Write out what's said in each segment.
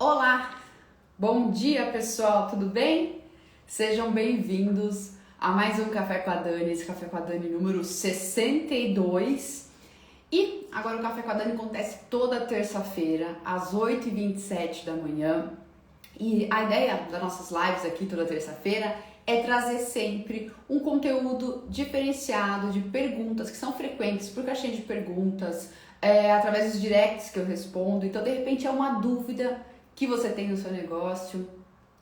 Olá, bom dia pessoal, tudo bem? Sejam bem-vindos a mais um Café com a Dani, esse Café com a Dani número 62. E agora o Café com a Dani acontece toda terça-feira, às 8h27 da manhã. E a ideia das nossas lives aqui toda terça-feira é trazer sempre um conteúdo diferenciado de perguntas que são frequentes por caixinha de perguntas, através dos directs que eu respondo. Então, de repente, é uma dúvida que você tem no seu negócio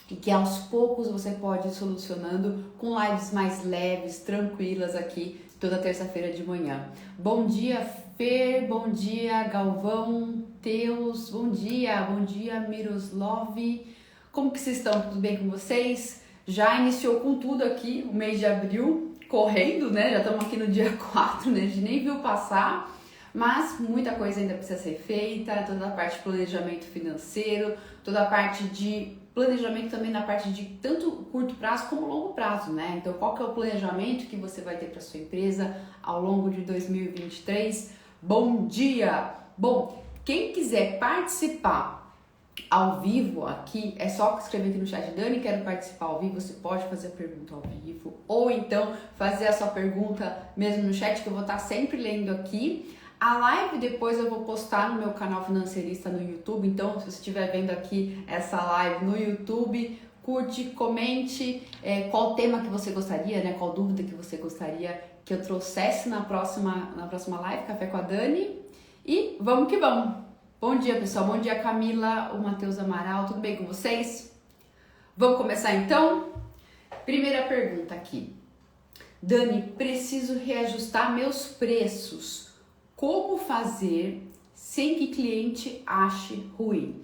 e que aos poucos você pode ir solucionando com lives mais leves, tranquilas aqui toda terça-feira de manhã. Bom dia, Fer, bom dia, Galvão, Teus, bom dia Miroslav. Como que vocês estão? Tudo bem com vocês? Já iniciou com tudo aqui o mês de abril, correndo, né? Já estamos aqui no dia 4, né? A gente nem viu passar. Mas muita coisa ainda precisa ser feita, toda a parte de planejamento financeiro, toda a parte de planejamento também na parte de tanto curto prazo como longo prazo, né? Então, qual que é o planejamento que você vai ter para sua empresa ao longo de 2023? Bom dia! Bom, quem quiser participar ao vivo aqui, é só escrever aqui no chat: Dani, quero participar ao vivo. Você pode fazer a pergunta ao vivo, ou então fazer a sua pergunta mesmo no chat, que eu vou estar sempre lendo aqui. A live depois eu vou postar no meu canal Financeirista no YouTube, então se você estiver vendo aqui essa live no YouTube, curte, comente qual tema que você gostaria, né? Qual dúvida que você gostaria que eu trouxesse na próxima live, Café com a Dani. E vamos que vamos! Bom dia, pessoal. Bom dia, Camila, o Matheus Amaral, tudo bem com vocês? Vamos começar então? Primeira pergunta aqui. Dani, preciso reajustar meus preços. Como fazer sem que cliente ache ruim?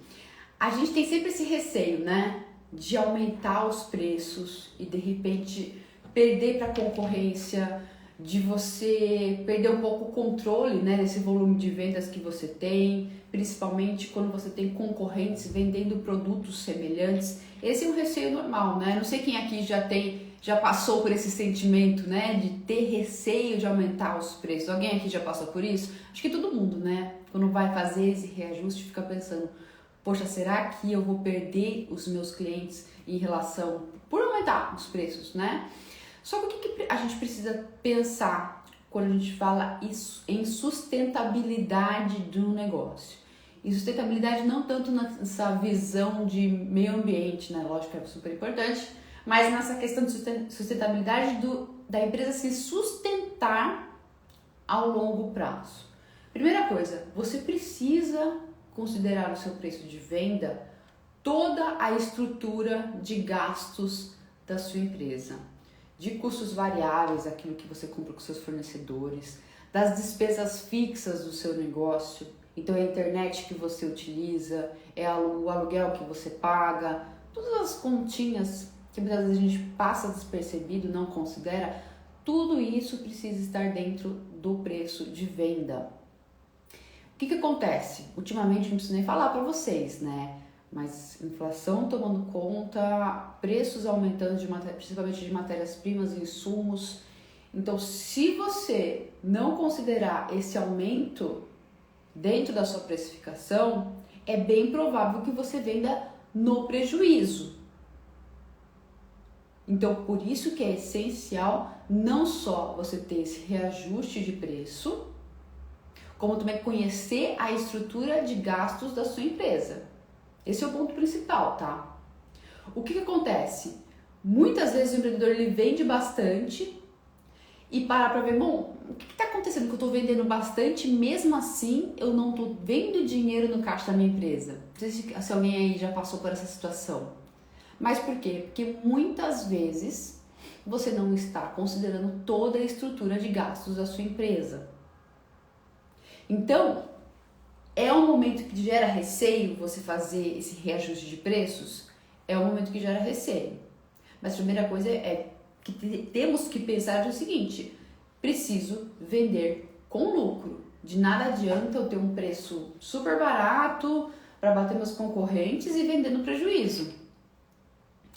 A gente tem sempre esse receio, né? De aumentar os preços e de repente perder para a concorrência, de você perder um pouco o controle, né, desse volume de vendas que você tem, principalmente quando você tem concorrentes vendendo produtos semelhantes. Esse é um receio normal, né? Não sei quem aqui já passou por esse sentimento, né, de ter receio de aumentar os preços. Alguém aqui já passou por isso? Acho que todo mundo, né? Quando vai fazer esse reajuste, fica pensando: poxa, será que eu vou perder os meus clientes em relação por aumentar os preços, né? Só que o que a gente precisa pensar quando a gente fala em sustentabilidade do negócio? E sustentabilidade não tanto nessa visão de meio ambiente, né? Lógico que é super importante, mas nessa questão de sustentabilidade da empresa se sustentar ao longo prazo. Primeira coisa, você precisa considerar no seu preço de venda toda a estrutura de gastos da sua empresa, de custos variáveis, aquilo que você compra com seus fornecedores, das despesas fixas do seu negócio. Então, é a internet que você utiliza, é o aluguel que você paga, todas as continhas que muitas vezes a gente passa despercebido, não considera. Tudo isso precisa estar dentro do preço de venda. O que acontece? Ultimamente, não preciso nem falar para vocês, né? Mas inflação tomando conta, preços aumentando, principalmente de matérias-primas e insumos. Então, se você não considerar esse aumento dentro da sua precificação, é bem provável que você venda no prejuízo. Então, por isso que é essencial não só você ter esse reajuste de preço, como também conhecer a estrutura de gastos da sua empresa. Esse é o ponto principal, tá? O que acontece? Muitas vezes o empreendedor ele vende bastante e para ver, bom, o que está acontecendo que eu estou vendendo bastante, mesmo assim eu não estou vendo dinheiro no caixa da minha empresa. Não sei se alguém aí já passou por essa situação. Mas por quê? Porque muitas vezes você não está considerando toda a estrutura de gastos da sua empresa. Então, é um momento que gera receio você fazer esse reajuste de preços? É um momento que gera receio. Mas a primeira coisa é que temos que pensar no seguinte: preciso vender com lucro. De nada adianta eu ter um preço super barato para bater meus concorrentes e vender no prejuízo.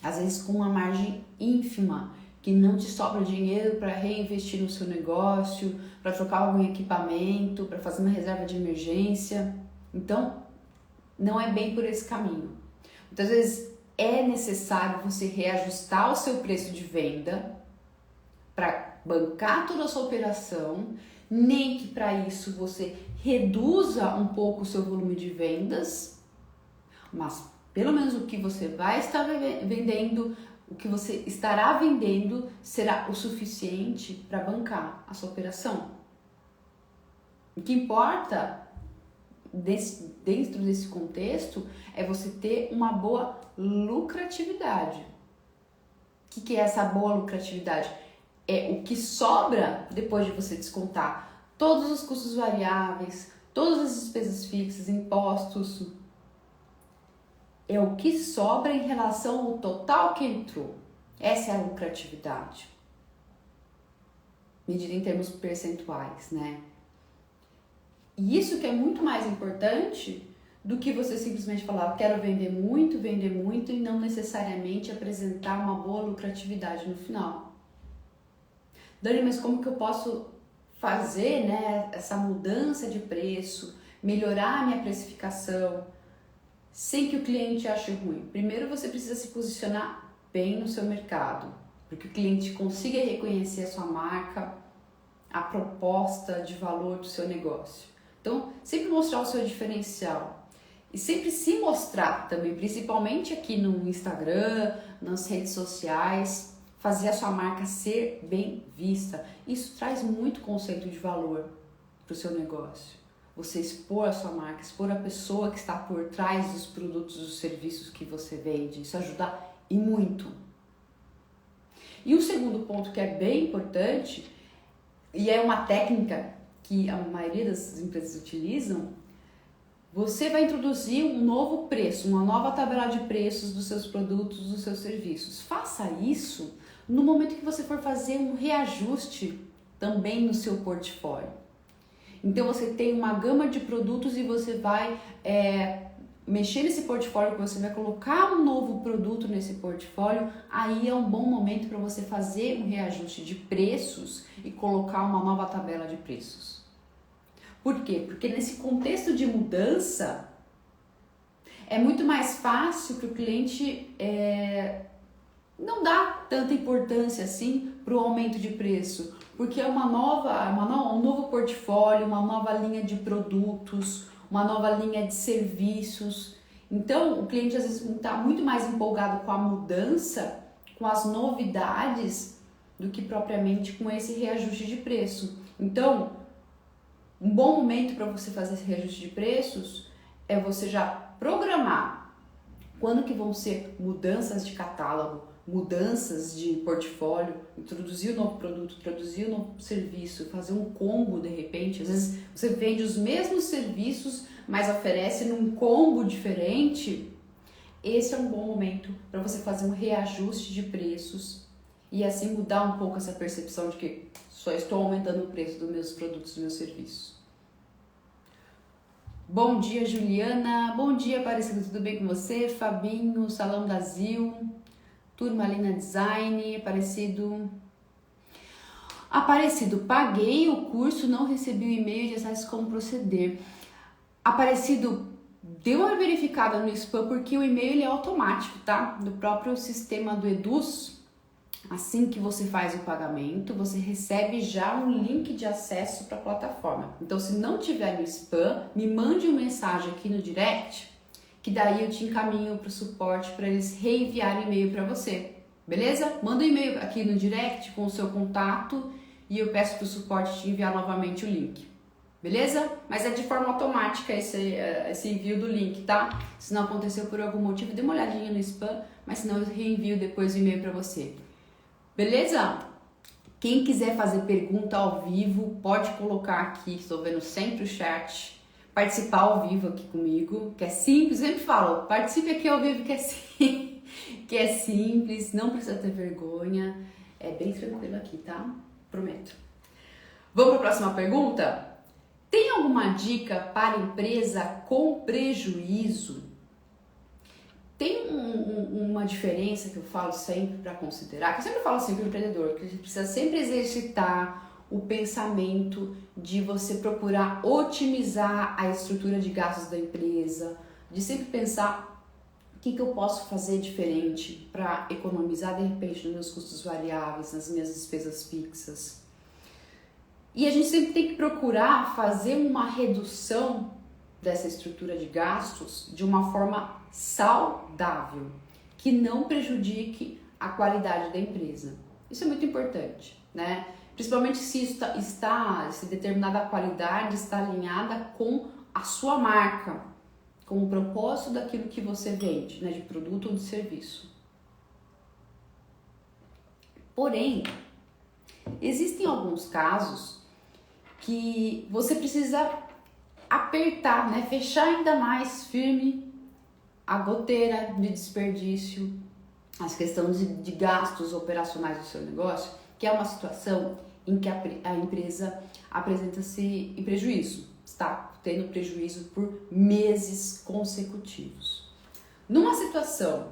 Às vezes com uma margem ínfima, que não te sobra dinheiro para reinvestir no seu negócio, para trocar algum equipamento, para fazer uma reserva de emergência. Então, não é bem por esse caminho. Então, às vezes, é necessário você reajustar o seu preço de venda para bancar toda a sua operação, nem que para isso você reduza um pouco o seu volume de vendas, mas pelo menos o que você vai estar vendendo, o que você estará vendendo será o suficiente para bancar a sua operação. O que importa dentro desse contexto é você ter uma boa lucratividade. O que é essa boa lucratividade? É o que sobra depois de você descontar todos os custos variáveis, todas as despesas fixas, impostos. É o que sobra em relação ao total que entrou. Essa é a lucratividade. Medida em termos percentuais, né? E isso que é muito mais importante do que você simplesmente falar, quero vender muito e não necessariamente apresentar uma boa lucratividade no final. Dani, mas como que eu posso fazer, né, essa mudança de preço, melhorar a minha precificação, sem que o cliente ache ruim? Primeiro você precisa se posicionar bem no seu mercado, para que o cliente consiga reconhecer a sua marca, a proposta de valor do seu negócio. Então, sempre mostrar o seu diferencial e sempre se mostrar também, principalmente aqui no Instagram, nas redes sociais, fazer a sua marca ser bem vista. Isso traz muito conceito de valor para o seu negócio. Você expor a sua marca, expor a pessoa que está por trás dos produtos e dos serviços que você vende, isso ajuda e muito. E o segundo ponto que é bem importante, e é uma técnica que a maioria das empresas utilizam, você vai introduzir um novo preço, uma nova tabela de preços dos seus produtos, dos seus serviços. Faça isso no momento que você for fazer um reajuste também no seu portfólio. Então você tem uma gama de produtos e você vai mexer nesse portfólio, que você vai colocar um novo produto nesse portfólio, aí é um bom momento para você fazer um reajuste de preços e colocar uma nova tabela de preços. Por quê? Porque nesse contexto de mudança, é muito mais fácil para o cliente não dar tanta importância assim para o aumento de preço, porque é um novo portfólio, uma nova linha de produtos, uma nova linha de serviços. Então, o cliente às vezes está muito mais empolgado com a mudança, com as novidades, do que propriamente com esse reajuste de preço. Então, um bom momento para você fazer esse reajuste de preços é você já programar quando que vão ser mudanças de catálogo, mudanças de portfólio, introduzir um novo produto, introduzir um novo serviço, fazer um combo de repente. Às vezes você vende os mesmos serviços, mas oferece num combo diferente. Esse é um bom momento para você fazer um reajuste de preços e assim mudar um pouco essa percepção de que só estou aumentando o preço dos meus produtos, dos meus serviços. Bom dia, Juliana. Bom dia, Aparecido. Tudo bem com você? Fabinho, Salão da Zil, Turma Lina Design, Aparecido, paguei o curso, não recebi o e-mail de acesso como proceder. Aparecido, dê uma verificada no spam, porque o e-mail ele é automático, tá? Do próprio sistema do Eduz. Assim que você faz o pagamento, você recebe já um link de acesso para a plataforma. Então, se não tiver no spam, me mande uma mensagem aqui no direct, que daí eu te encaminho para o suporte para eles reenviarem e-mail para você, beleza? Manda um e-mail aqui no direct com o seu contato e eu peço para o suporte te enviar novamente o link, beleza? Mas é de forma automática esse envio do link, tá? Se não aconteceu por algum motivo, dê uma olhadinha no spam, mas senão eu reenvio depois o e-mail para você. Beleza? Quem quiser fazer pergunta ao vivo, pode colocar aqui, estou vendo sempre o chat, participar ao vivo aqui comigo, que é simples, eu sempre falo, participe aqui ao vivo que é simples, não precisa ter vergonha, é bem tranquilo aqui, tá? Prometo. Vamos para a próxima pergunta? Tem alguma dica para empresa com prejuízo? Tem uma diferença que eu falo sempre para considerar, que eu sempre falo assim para o empreendedor, que a gente precisa sempre exercitar o pensamento de você procurar otimizar a estrutura de gastos da empresa, de sempre pensar O que eu posso fazer diferente para economizar de repente nos meus custos variáveis, nas minhas despesas fixas? E a gente sempre tem que procurar fazer uma redução dessa estrutura de gastos de uma forma saudável, que não prejudique a qualidade da empresa. Isso é muito importante, né? Principalmente se se determinada qualidade está alinhada com a sua marca, com o propósito daquilo que você vende, né, de produto ou de serviço. Porém, existem alguns casos que você precisa apertar, né, fechar ainda mais firme a goteira de desperdício, as questões de gastos operacionais do seu negócio, que é uma situação em que a empresa apresenta-se em prejuízo, está tendo prejuízo por meses consecutivos. Numa situação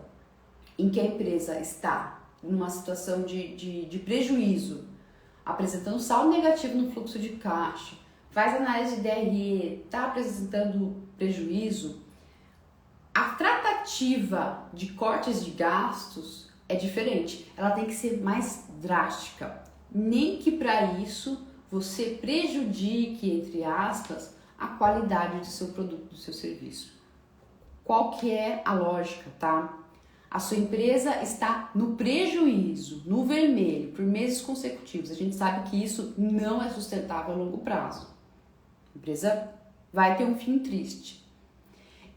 em que a empresa está numa situação de prejuízo, apresentando saldo negativo no fluxo de caixa, faz análise de DRE, está apresentando prejuízo, a tratativa de cortes de gastos é diferente. Ela tem que ser mais drástica. Nem que para isso você prejudique, entre aspas, a qualidade do seu produto, do seu serviço. Qual que é a lógica, tá? A sua empresa está no prejuízo, no vermelho, por meses consecutivos. A gente sabe que isso não é sustentável a longo prazo. A empresa vai ter um fim triste.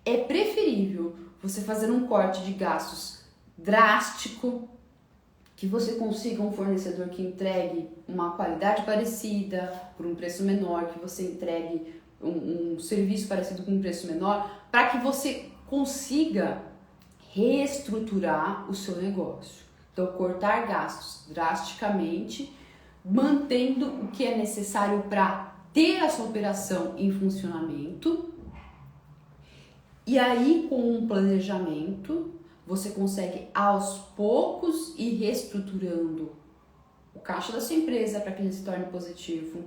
É preferível você fazer um corte de gastos drástico, que você consiga um fornecedor que entregue uma qualidade parecida por um preço menor, que você entregue um serviço parecido com um preço menor, para que você consiga reestruturar o seu negócio. Então, cortar gastos drasticamente, mantendo o que é necessário para ter a sua operação em funcionamento. E aí, com um planejamento, você consegue aos poucos ir reestruturando o caixa da sua empresa para que ele se torne positivo,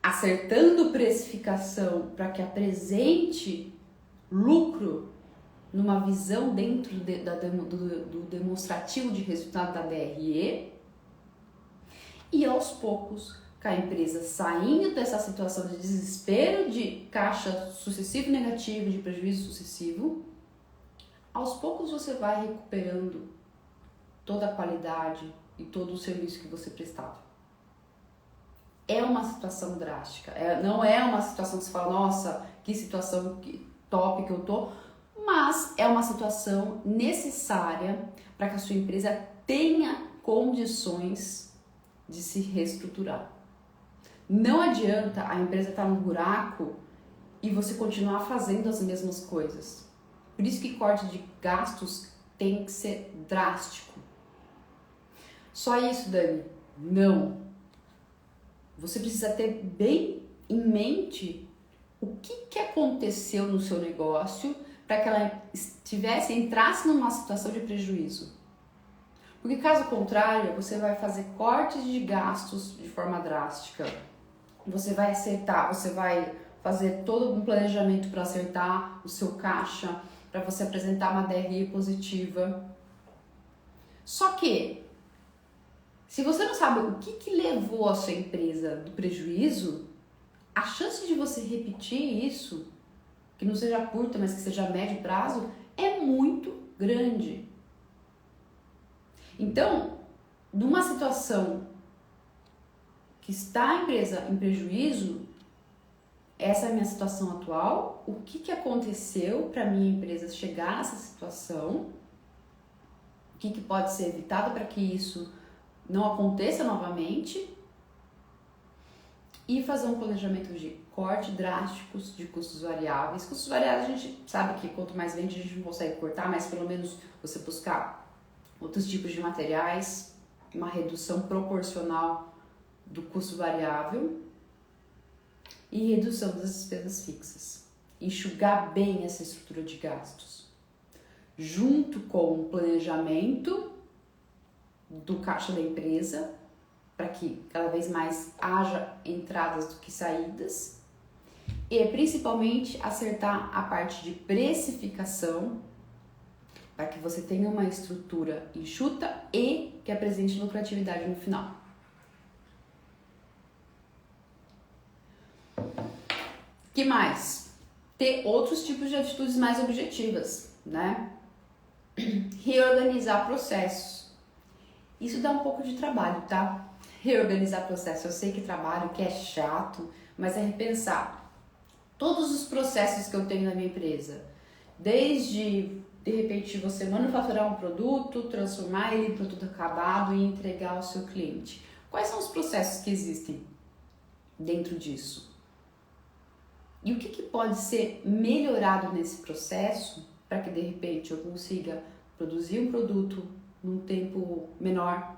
acertando precificação para que apresente lucro numa visão dentro do demonstrativo de resultado da DRE, e aos poucos, com a empresa saindo dessa situação de desespero, de caixa sucessivo negativo, de prejuízo sucessivo, aos poucos você vai recuperando toda a qualidade e todo o serviço que você prestava. É uma situação drástica, não é uma situação que você fala, nossa, que situação top que eu tô, mas é uma situação necessária para que a sua empresa tenha condições de se reestruturar. Não adianta a empresa estar no buraco e você continuar fazendo as mesmas coisas. Por isso que corte de gastos tem que ser drástico. Só isso, Dani? Não. Você precisa ter bem em mente o que aconteceu no seu negócio para que ela entrasse numa situação de prejuízo. Porque caso contrário, você vai fazer cortes de gastos de forma drástica. Você vai acertar, você vai fazer todo um planejamento para acertar o seu caixa, para você apresentar uma DRE positiva. Só que, se você não sabe o que levou a sua empresa do prejuízo, a chance de você repetir isso, que não seja curta, mas que seja a médio prazo, é muito grande. Então, numa situação que está a empresa em prejuízo, essa é a minha situação atual, o que aconteceu para a minha empresa chegar nessa situação, o que pode ser evitado para que isso não aconteça novamente, e fazer um planejamento de corte drásticos de custos variáveis. Custos variáveis a gente sabe que quanto mais vende a gente não consegue cortar, mas pelo menos você buscar outros tipos de materiais, uma redução proporcional do custo variável e redução das despesas fixas. Enxugar bem essa estrutura de gastos, junto com o planejamento do caixa da empresa, para que cada vez mais haja entradas do que saídas, e principalmente acertar a parte de precificação para que você tenha uma estrutura enxuta e que apresente lucratividade no final. Que mais? Ter outros tipos de atitudes mais objetivas, né? Reorganizar processos. Isso dá um pouco de trabalho, tá? Reorganizar processos. Eu sei que trabalho, que é chato, mas é repensar todos os processos que eu tenho na minha empresa. Desde, de repente, você manufaturar um produto, transformar ele em produto acabado e entregar ao seu cliente. Quais são os processos que existem dentro disso? E o que pode ser melhorado nesse processo para que de repente eu consiga produzir um produto num tempo menor,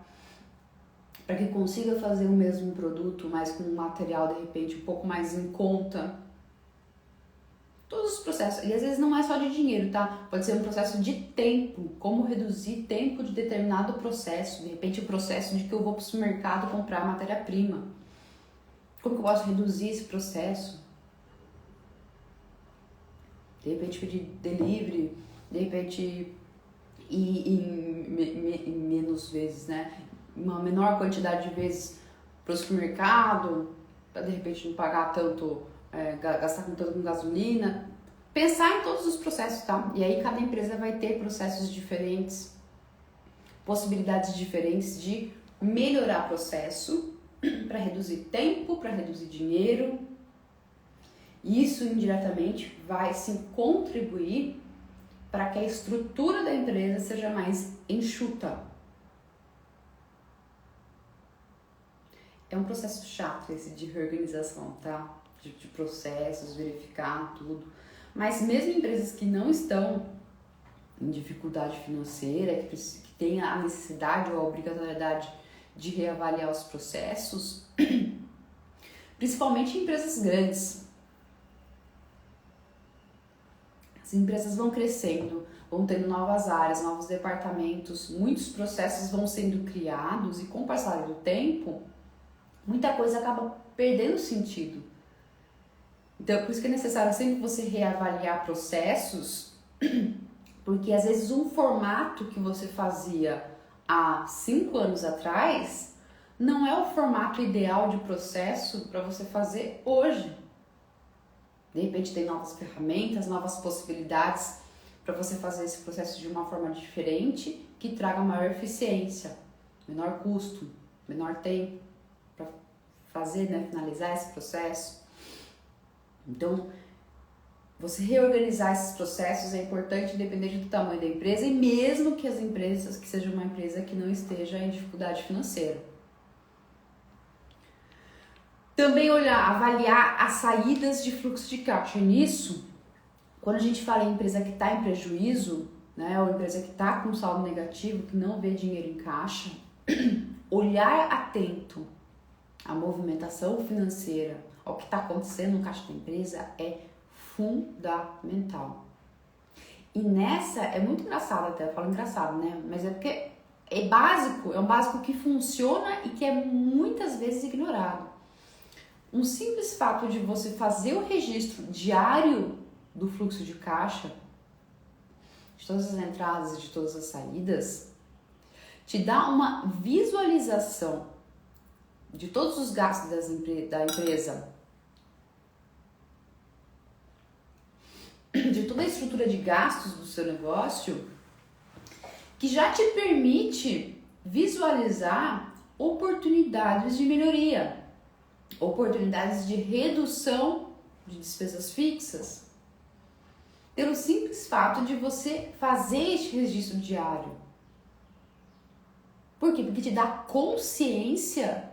para que consiga fazer o mesmo produto, mas com um material de repente um pouco mais em conta. Todos os processos, e às vezes não é só de dinheiro, tá? Pode ser um processo de tempo, como reduzir tempo de determinado processo, de repente o processo de que eu vou para o supermercado comprar matéria-prima. Como que eu posso reduzir esse processo? De repente pedir delivery, de repente ir em menos vezes, né? Uma menor quantidade de vezes para o supermercado, para de repente não pagar tanto, gastar tanto com gasolina. Pensar em todos os processos, tá? E aí cada empresa vai ter processos diferentes, possibilidades diferentes de melhorar processo para reduzir tempo, para reduzir dinheiro. Isso indiretamente vai sim contribuir para que a estrutura da empresa seja mais enxuta. É um processo chato esse de reorganização, tá? De processos, verificar tudo. Mas mesmo empresas que não estão em dificuldade financeira, que têm a necessidade ou a obrigatoriedade de reavaliar os processos, principalmente empresas grandes, as empresas vão crescendo, vão tendo novas áreas, novos departamentos, muitos processos vão sendo criados e com o passar do tempo, muita coisa acaba perdendo sentido. Então, por isso que é necessário sempre você reavaliar processos, porque às vezes um formato que você fazia há 5 anos atrás não é o formato ideal de processo para você fazer hoje. De repente tem novas ferramentas, novas possibilidades para você fazer esse processo de uma forma diferente que traga maior eficiência, menor custo, menor tempo para fazer, né, finalizar esse processo. Então, você reorganizar esses processos é importante independente do tamanho da empresa e mesmo que as empresas, que seja uma empresa que não esteja em dificuldade financeira. Também avaliar as saídas de fluxo de caixa. E nisso, quando a gente fala em empresa que está em prejuízo, né, ou empresa que está com saldo negativo, que não vê dinheiro em caixa, olhar atento à movimentação financeira, ao que está acontecendo no caixa da empresa é fundamental. E nessa, é muito engraçado até, eu falo engraçado, né? Mas é porque é básico, é um básico que funciona e que é muitas vezes ignorado. Um simples fato de você fazer o registro diário do fluxo de caixa, de todas as entradas e de todas as saídas, te dá uma visualização de todos os gastos da empresa, de toda a estrutura de gastos do seu negócio, que já te permite visualizar oportunidades de melhoria, oportunidades de redução de despesas fixas, pelo simples fato de você fazer este registro diário. Por quê? Porque te dá consciência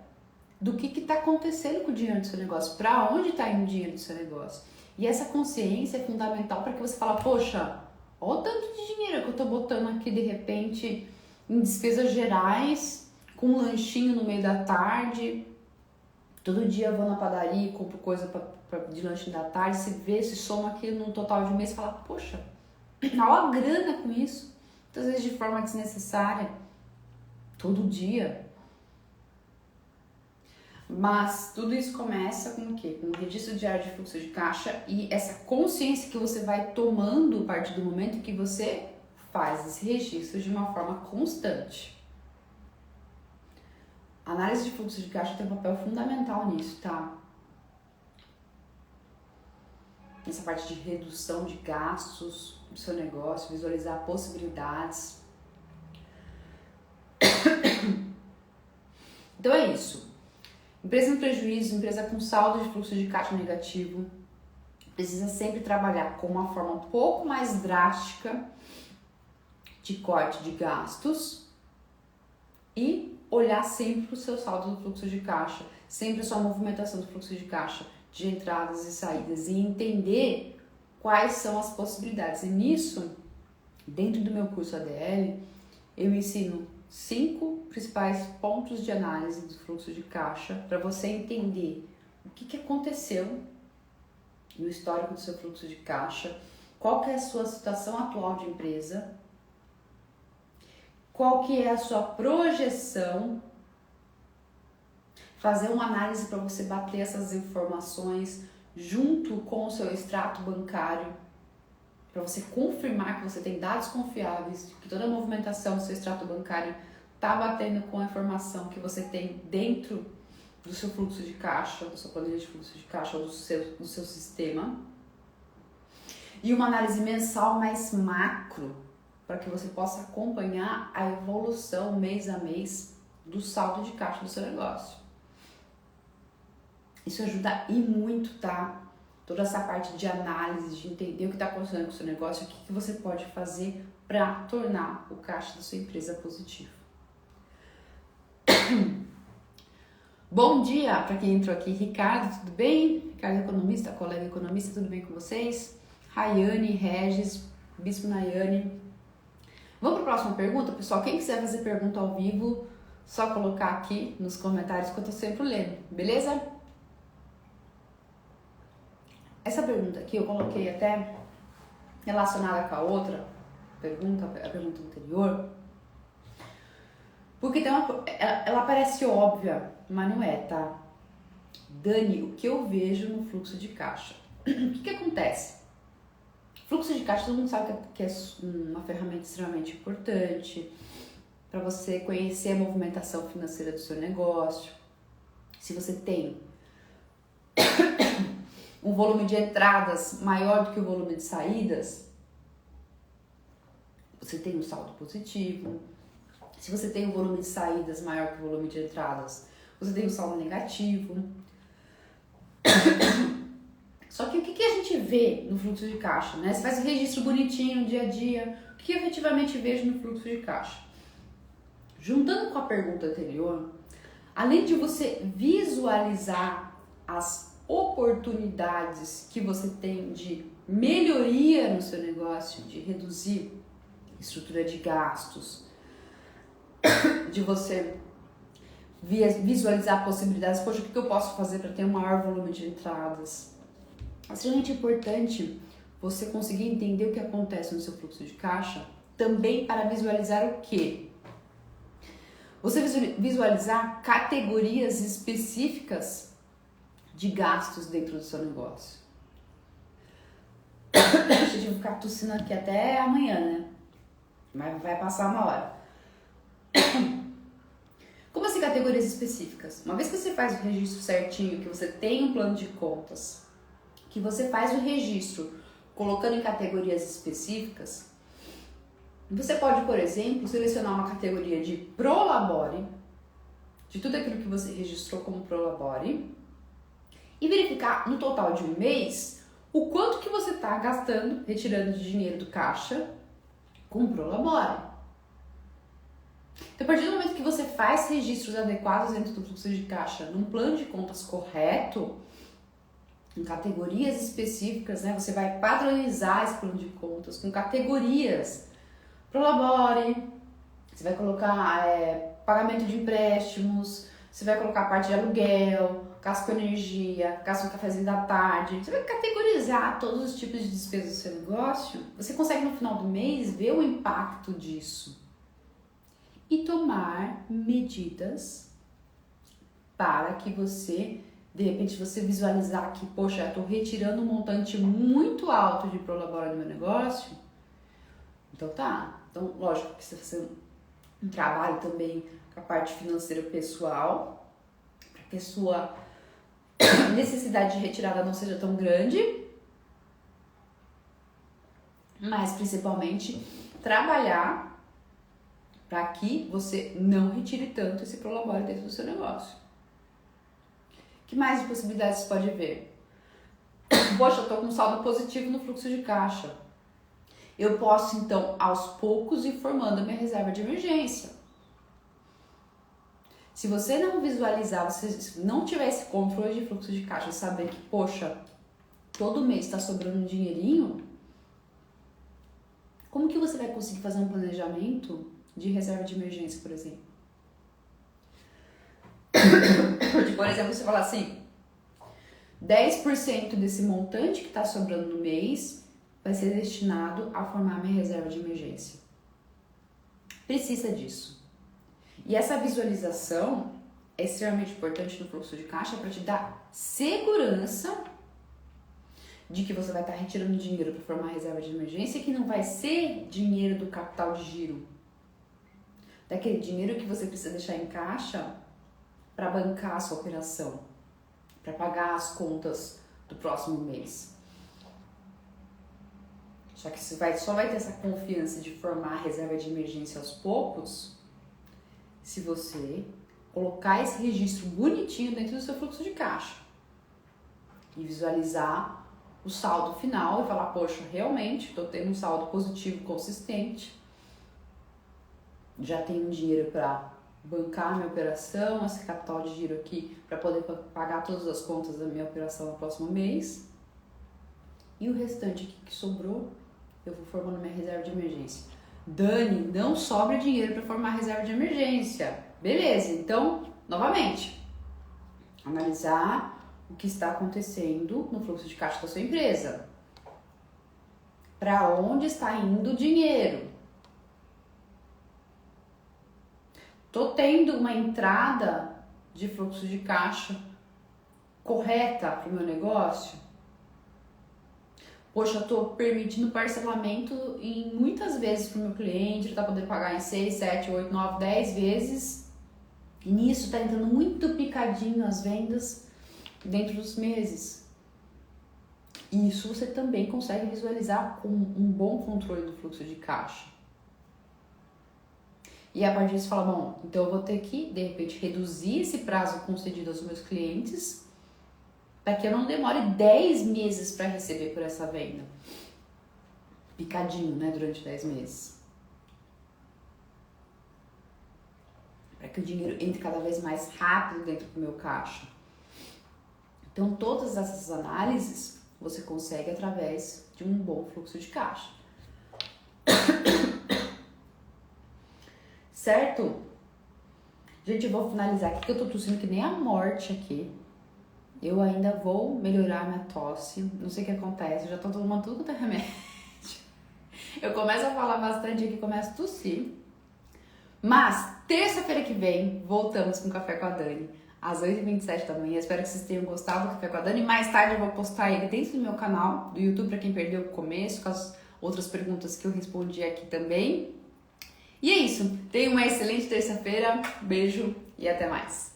do que está acontecendo com o dinheiro do seu negócio, para onde está indo o dinheiro do seu negócio. E essa consciência é fundamental para que você fale, poxa, olha o tanto de dinheiro que eu estou botando aqui de repente em despesas gerais, com um lanchinho no meio da tarde. Todo dia eu vou na padaria e compro coisa de lanche da tarde, se vê, se soma aqui num total de um mês e fala, poxa, olha a grana com isso. Muitas vezes de forma desnecessária, todo dia. Mas tudo isso começa com o quê? Com o registro diário de fluxo de caixa e essa consciência que você vai tomando a partir do momento que você faz esse registro de uma forma constante. A análise de fluxo de caixa tem um papel fundamental nisso, tá? Nessa parte de redução de gastos do seu negócio, visualizar possibilidades. Então é isso. Empresa em prejuízo, empresa com saldo de fluxo de caixa negativo, precisa sempre trabalhar com uma forma um pouco mais drástica de corte de gastos e olhar sempre o seu saldo do fluxo de caixa, sempre a sua movimentação do fluxo de caixa, de entradas e saídas, e entender quais são as possibilidades. E nisso, dentro do meu curso ADL, eu ensino 5 principais pontos de análise do fluxo de caixa para você entender o que aconteceu no histórico do seu fluxo de caixa, qual que é a sua situação atual de empresa, qual que é a sua projeção, fazer uma análise para você bater essas informações junto com o seu extrato bancário, para você confirmar que você tem dados confiáveis, que toda a movimentação do seu extrato bancário está batendo com a informação que você tem dentro do seu fluxo de caixa, da sua planilha de fluxo de caixa ou do seu sistema. E uma análise mensal mais macro, para que você possa acompanhar a evolução mês a mês do saldo de caixa do seu negócio. Isso ajuda e muito, tá? Toda essa parte de análise, de entender o que está acontecendo com o seu negócio, o que você pode fazer para tornar o caixa da sua empresa positivo. Bom dia para quem entrou aqui. Ricardo, tudo bem? Ricardo, economista, colega economista, tudo bem com vocês? Rayane, Regis, Bispo Nayane. Vamos para a próxima pergunta, pessoal? Quem quiser fazer pergunta ao vivo, só colocar aqui nos comentários que eu tô sempre lendo, beleza? Essa pergunta aqui eu coloquei até relacionada com a outra pergunta, a pergunta anterior, porque ela parece óbvia, mas não é, tá? Dani, o que eu vejo no fluxo de caixa? O que acontece? Fluxo de caixa, todo mundo sabe que é uma ferramenta extremamente importante para você conhecer a movimentação financeira do seu negócio. Se você tem um volume de entradas maior do que o volume de saídas, você tem um saldo positivo. Se você tem um volume de saídas maior que o volume de entradas, você tem um saldo negativo. Só que o que a gente vê no fluxo de caixa, né? Você faz o registro bonitinho, dia a dia. O que eu efetivamente vejo no fluxo de caixa? Juntando com a pergunta anterior, além de você visualizar as oportunidades que você tem de melhoria no seu negócio, de reduzir estrutura de gastos, de você visualizar possibilidades, poxa, o que eu posso fazer para ter um maior volume de entradas? É extremamente importante você conseguir entender o que acontece no seu fluxo de caixa, também para visualizar o quê? Você visualizar categorias específicas de gastos dentro do seu negócio. Deixa eu ficar tossindo aqui até amanhã, né? Mas vai passar uma hora. Como assim categorias específicas? Uma vez que você faz o registro certinho, que você tem um plano de contas, que você faz o registro colocando em categorias específicas, você pode, por exemplo, selecionar uma categoria de Prolabore, de tudo aquilo que você registrou como Prolabore, e verificar no total de um mês o quanto que você está gastando, retirando de dinheiro do caixa com Prolabore. Então, a partir do momento que você faz registros adequados dentro do fluxo de caixa, num plano de contas correto, em categorias específicas, né? Você vai padronizar esse plano de contas com categorias. Prolabore, você vai colocar pagamento de empréstimos, você vai colocar parte de aluguel, gasto com energia, gasto com cafezinho da tarde. Você vai categorizar todos os tipos de despesas do seu negócio. Você consegue no final do mês ver o impacto disso e tomar medidas para que você, de repente, você visualizar que, poxa, eu estou retirando um montante muito alto de Prolabore do meu negócio, Então tá. Então, lógico que você fazer um trabalho também com a parte financeira pessoal, para que a sua necessidade de retirada não seja tão grande, mas principalmente trabalhar para que você não retire tanto esse prolabore dentro do seu negócio. Que mais de possibilidades você pode ver? Poxa, eu tô com um saldo positivo no fluxo de caixa. Eu posso, então, aos poucos ir formando a minha reserva de emergência. Se você não visualizar, você não tiver esse controle de fluxo de caixa, saber que, poxa, todo mês está sobrando um dinheirinho, como que você vai conseguir fazer um planejamento de reserva de emergência, por exemplo? Por exemplo, você falar assim, 10% desse montante que está sobrando no mês vai ser destinado a formar minha reserva de emergência. Precisa disso. E essa visualização é extremamente importante no fluxo de caixa para te dar segurança de que você vai estar retirando dinheiro para formar reserva de emergência, que não vai ser dinheiro do capital de giro, daquele dinheiro que você precisa deixar em caixa para bancar a sua operação, para pagar as contas do próximo mês. Só que você só vai ter essa confiança de formar a reserva de emergência aos poucos se você colocar esse registro bonitinho dentro do seu fluxo de caixa e visualizar o saldo final e falar, poxa, realmente estou tendo um saldo positivo consistente, já tenho dinheiro para bancar a minha operação, esse capital de giro aqui para poder pagar todas as contas da minha operação no próximo mês, e o restante aqui que sobrou eu vou formando minha reserva de emergência. Dani, não sobra dinheiro para formar reserva de emergência. Beleza, então, novamente, analisar o que está acontecendo no fluxo de caixa da sua empresa. Para onde está indo o dinheiro? Tô tendo uma entrada de fluxo de caixa correta para o meu negócio? Poxa, eu tô permitindo parcelamento em muitas vezes para o meu cliente, ele tá podendo pagar em 6, 7, 8, 9, 10 vezes. E nisso tá entrando muito picadinho as vendas dentro dos meses. E isso você também consegue visualizar com um bom controle do fluxo de caixa. E a partir disso fala, bom, então eu vou ter que, de repente, reduzir esse prazo concedido aos meus clientes para que eu não demore 10 meses para receber por essa venda. Picadinho, né, durante 10 meses. Para que o dinheiro entre cada vez mais rápido dentro do meu caixa. Então, todas essas análises você consegue através de um bom fluxo de caixa. Certo? Gente, eu vou finalizar aqui que eu tô tossindo que nem a morte aqui. Eu ainda vou melhorar minha tosse. Não sei o que acontece, eu já tô tomando tudo que é remédio. Eu começo a falar bastante aqui, começo a tossir. Mas, terça-feira que vem, voltamos com o Café com a Dani, às 8h27 da manhã. Espero que vocês tenham gostado do Café com a Dani. Mais tarde eu vou postar ele dentro do meu canal do YouTube, pra quem perdeu o começo, com as outras perguntas que eu respondi aqui também. E é isso. Tenha uma excelente terça-feira. Beijo e até mais.